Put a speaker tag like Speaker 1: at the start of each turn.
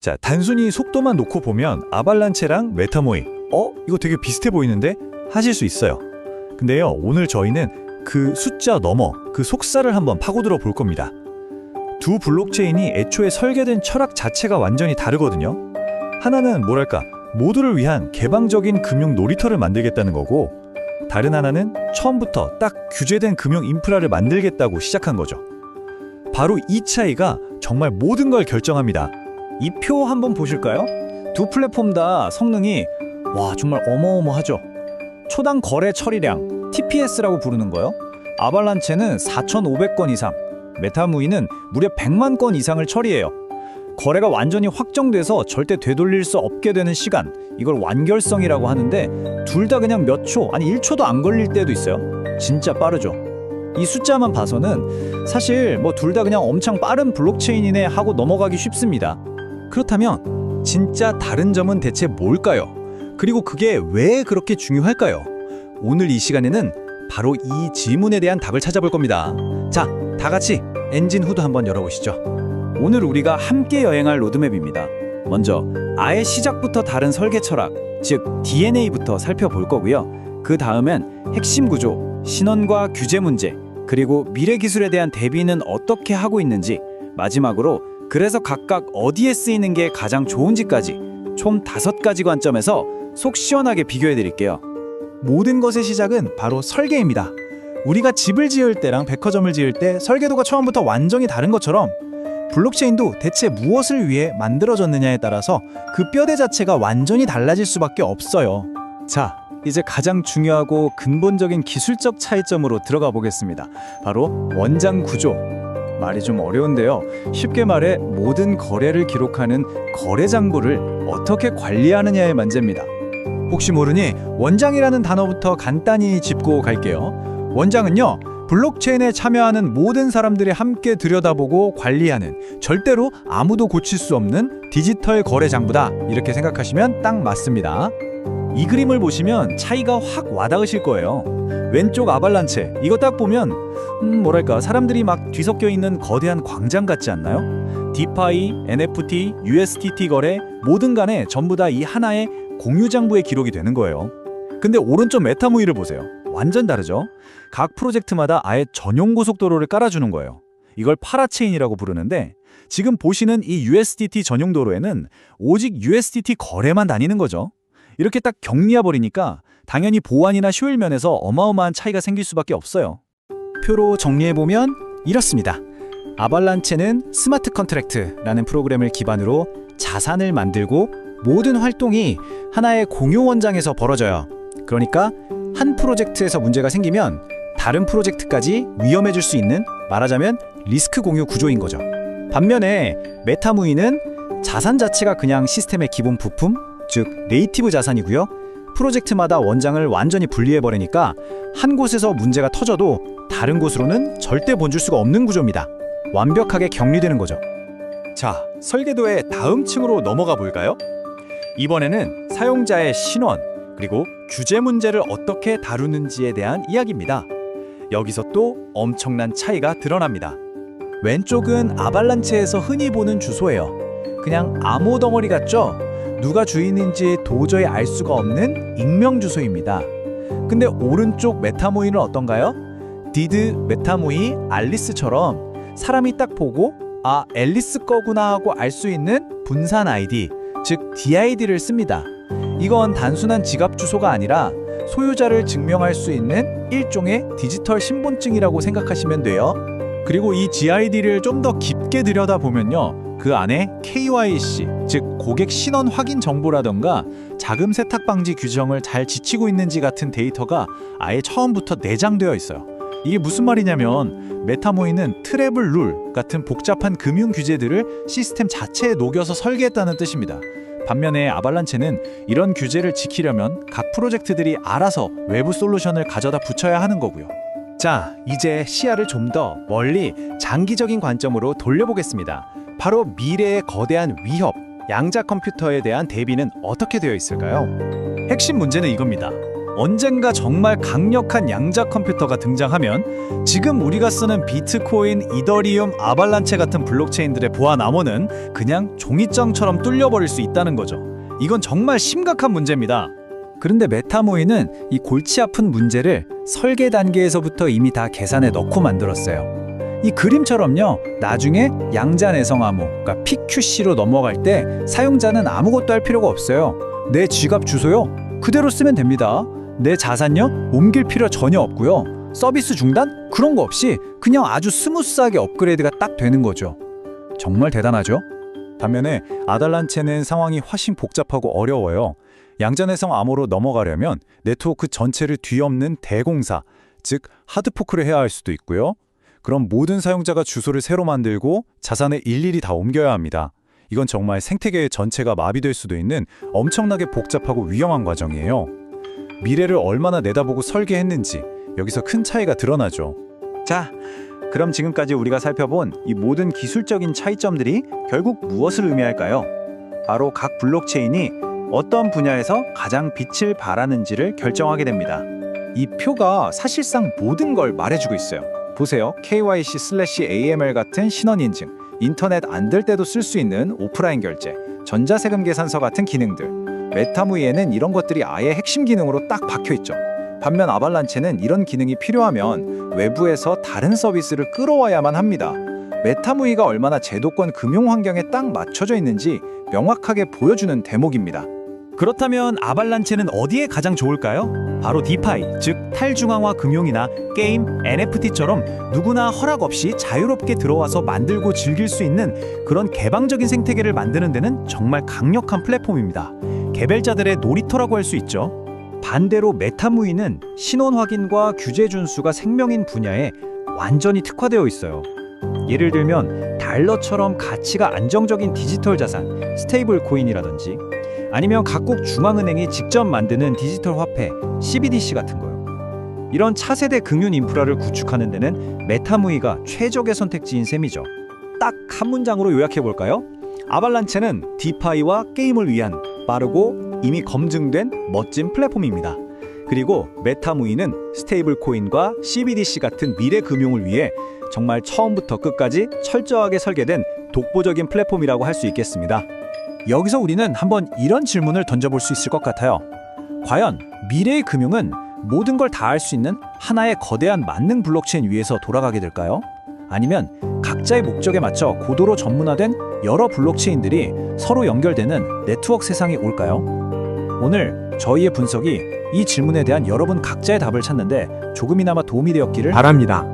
Speaker 1: 자, 단순히 속도만 놓고 보면 아발란체랑 메타모이, 이거 되게 비슷해 보이는데? 하실 수 있어요. 근데요, 오늘 저희는 그 숫자 너머, 그 속살을 한번 파고들어 볼 겁니다. 두 블록체인이 애초에 설계된 철학 자체가 완전히 다르거든요. 하나는 뭐랄까, 모두를 위한 개방적인 금융 놀이터를 만들겠다는 거고, 다른 하나는 처음부터 딱 규제된 금융 인프라를 만들겠다고 시작한 거죠. 바로 이 차이가 정말 모든 걸 결정합니다. 이 표 한번 보실까요? 두 플랫폼 다 성능이 정말 어마어마하죠. 초당 거래 처리량, TPS라고 부르는 거요. 아발란체는 4,500건 이상, 메타무이는 무려 100만 건 이상을 처리해요. 거래가 완전히 확정돼서 절대 되돌릴 수 없게 되는 시간, 이걸 완결성이라고 하는데 둘 다 그냥 몇 초, 아니 1초도 안 걸릴 때도 있어요. 진짜 빠르죠. 이 숫자만 봐서는 사실 둘 다 그냥 엄청 빠른 블록체인이네 하고 넘어가기 쉽습니다. 그렇다면 진짜 다른 점은 대체 뭘까요? 그리고 그게 왜 그렇게 중요할까요? 오늘 이 시간에는 바로 이 질문에 대한 답을 찾아볼 겁니다. 자, 다 같이 엔진 후드 한번 열어보시죠. 오늘 우리가 함께 여행할 로드맵입니다. 먼저 아예 시작부터 다른 설계 철학, 즉 DNA부터 살펴볼 거고요. 그 다음엔 핵심 구조, 신원과 규제 문제, 그리고 미래 기술에 대한 대비는 어떻게 하고 있는지, 마지막으로 그래서 각각 어디에 쓰이는 게 가장 좋은지까지 총 5가지 관점에서 속 시원하게 비교해 드릴게요. 모든 것의 시작은 바로 설계입니다. 우리가 집을 지을 때랑 백화점을 지을 때 설계도가 처음부터 완전히 다른 것처럼 블록체인도 대체 무엇을 위해 만들어졌느냐에 따라서 그 뼈대 자체가 완전히 달라질 수밖에 없어요. 자, 이제 가장 중요하고 근본적인 기술적 차이점으로 들어가 보겠습니다. 바로 원장 구조. 말이 좀 어려운데요. 쉽게 말해 모든 거래를 기록하는 거래 장부를 어떻게 관리하느냐의 문제입니다. 혹시 모르니 원장이라는 단어부터 간단히 짚고 갈게요. 원장은요, 블록체인에 참여하는 모든 사람들이 함께 들여다보고 관리하는, 절대로 아무도 고칠 수 없는 디지털 거래 장부다, 이렇게 생각하시면 딱 맞습니다. 이 그림을 보시면 차이가 확 와닿으실 거예요. 왼쪽 아발란체, 이거 딱 보면 뭐랄까, 사람들이 막 뒤섞여 있는 거대한 광장 같지 않나요? 디파이, NFT, USDT 거래, 뭐든 간에 전부 다 이 하나의 공유 장부에 기록이 되는 거예요. 근데 오른쪽 메타무이를 보세요. 완전 다르죠? 각 프로젝트마다 아예 전용 고속도로를 깔아주는 거예요. 이걸 파라체인이라고 부르는데, 지금 보시는 이 USDT 전용 도로에는 오직 USDT 거래만 다니는 거죠. 이렇게 딱 격리해버리니까 당연히 보안이나 효율 면에서 어마어마한 차이가 생길 수밖에 없어요. 표로 정리해보면 이렇습니다. 아발란체는 스마트 컨트랙트라는 프로그램을 기반으로 자산을 만들고 모든 활동이 하나의 공유 원장에서 벌어져요. 그러니까 한 프로젝트에서 문제가 생기면 다른 프로젝트까지 위험해질 수 있는, 말하자면 리스크 공유 구조인 거죠. 반면에 메타무이는 자산 자체가 그냥 시스템의 기본 부품, 즉 네이티브 자산이고요. 프로젝트마다 원장을 완전히 분리해버리니까 한 곳에서 문제가 터져도 다른 곳으로는 절대 번질 수가 없는 구조입니다. 완벽하게 격리되는 거죠. 자, 설계도의 다음 층으로 넘어가 볼까요? 이번에는 사용자의 신원, 그리고 규제 문제를 어떻게 다루는지에 대한 이야기입니다. 여기서 또 엄청난 차이가 드러납니다. 왼쪽은 아발란체에서 흔히 보는 주소예요. 그냥 암호 덩어리 같죠? 누가 주인인지 도저히 알 수가 없는 익명 주소입니다. 근데 오른쪽 메타모이는 어떤가요? 디드, 메타모이, 알리스처럼 사람이 딱 보고 아, 앨리스 거구나 하고 알 수 있는 분산 아이디, 즉 DID를 씁니다. 이건 단순한 지갑 주소가 아니라 소유자를 증명할 수 있는 일종의 디지털 신분증이라고 생각하시면 돼요. 그리고 이 DID를 좀 더 깊게 들여다보면요, 그 안에 KYC, 즉 고객 신원 확인 정보라던가 자금 세탁 방지 규정을 잘 지키고 있는지 같은 데이터가 아예 처음부터 내장되어 있어요. 이게 무슨 말이냐면 메타모이는 트래블 룰 같은 복잡한 금융 규제들을 시스템 자체에 녹여서 설계했다는 뜻입니다. 반면에 아발란체는 이런 규제를 지키려면 각 프로젝트들이 알아서 외부 솔루션을 가져다 붙여야 하는 거고요. 자, 이제 시야를 좀 더 멀리 장기적인 관점으로 돌려보겠습니다. 바로 미래의 거대한 위협, 양자 컴퓨터에 대한 대비는 어떻게 되어 있을까요? 핵심 문제는 이겁니다. 언젠가 정말 강력한 양자 컴퓨터가 등장하면 지금 우리가 쓰는 비트코인, 이더리움, 아발란체 같은 블록체인들의 보안 암호는 그냥 종이장처럼 뚫려버릴 수 있다는 거죠. 이건 정말 심각한 문제입니다. 그런데 메타모이는 이 골치 아픈 문제를 설계 단계에서부터 이미 다 계산에 넣고 만들었어요. 이 그림처럼요, 나중에 양자 내성 암호, 그러니까 PQC로 넘어갈 때 사용자는 아무것도 할 필요가 없어요. 내 지갑 주소요, 그대로 쓰면 됩니다. 내 자산요, 옮길 필요 전혀 없고요. 서비스 중단? 그런 거 없이 그냥 아주 스무스하게 업그레이드가 딱 되는 거죠. 정말 대단하죠? 반면에 아발란체는 상황이 훨씬 복잡하고 어려워요. 양자내성 암호로 넘어가려면 네트워크 전체를 뒤엎는 대공사, 즉 하드포크를 해야 할 수도 있고요. 그럼 모든 사용자가 주소를 새로 만들고 자산을 일일이 다 옮겨야 합니다. 이건 정말 생태계 전체가 마비될 수도 있는 엄청나게 복잡하고 위험한 과정이에요. 미래를 얼마나 내다보고 설계했는지 여기서 큰 차이가 드러나죠. 자, 그럼 지금까지 우리가 살펴본 이 모든 기술적인 차이점들이 결국 무엇을 의미할까요? 바로 각 블록체인이 어떤 분야에서 가장 빛을 발하는지를 결정하게 됩니다. 이 표가 사실상 모든 걸 말해주고 있어요. 보세요. KYC/AML 같은 신원 인증, 인터넷 안 될 때도 쓸 수 있는 오프라인 결제, 전자세금 계산서 같은 기능들. 메타무이에는 이런 것들이 아예 핵심 기능으로 딱 박혀있죠. 반면 아발란체는 이런 기능이 필요하면 외부에서 다른 서비스를 끌어와야만 합니다. 메타무이가 얼마나 제도권 금융 환경에 딱 맞춰져 있는지 명확하게 보여주는 대목입니다. 그렇다면 아발란체는 어디에 가장 좋을까요? 바로 디파이, 즉 탈중앙화 금융이나 게임, NFT처럼 누구나 허락 없이 자유롭게 들어와서 만들고 즐길 수 있는 그런 개방적인 생태계를 만드는 데는 정말 강력한 플랫폼입니다. 개발자들의 놀이터라고 할 수 있죠. 반대로 메타무이는 신원 확인과 규제 준수가 생명인 분야에 완전히 특화되어 있어요. 예를 들면 달러처럼 가치가 안정적인 디지털 자산, 스테이블 코인이라든지 아니면 각국 중앙은행이 직접 만드는 디지털 화폐, CBDC 같은 거요. 이런 차세대 금융 인프라를 구축하는 데는 메타무이가 최적의 선택지인 셈이죠. 딱 한 문장으로 요약해볼까요? 아발란체는 디파이와 게임을 위한 빠르고 이미 검증된 멋진 플랫폼입니다. 그리고 메타무이는 스테이블 코인과 CBDC 같은 미래 금융을 위해 정말 처음부터 끝까지 철저하게 설계된 독보적인 플랫폼이라고 할 수 있겠습니다. 여기서 우리는 한번 이런 질문을 던져볼 수 있을 것 같아요. 과연 미래의 금융은 모든 걸 다 할 수 있는 하나의 거대한 만능 블록체인 위에서 돌아가게 될까요? 아니면 각자의 목적에 맞춰 고도로 전문화된 여러 블록체인들이 서로 연결되는 네트워크 세상이 올까요? 오늘 저희의 분석이 이 질문에 대한 여러분 각자의 답을 찾는데 조금이나마 도움이 되었기를 바랍니다.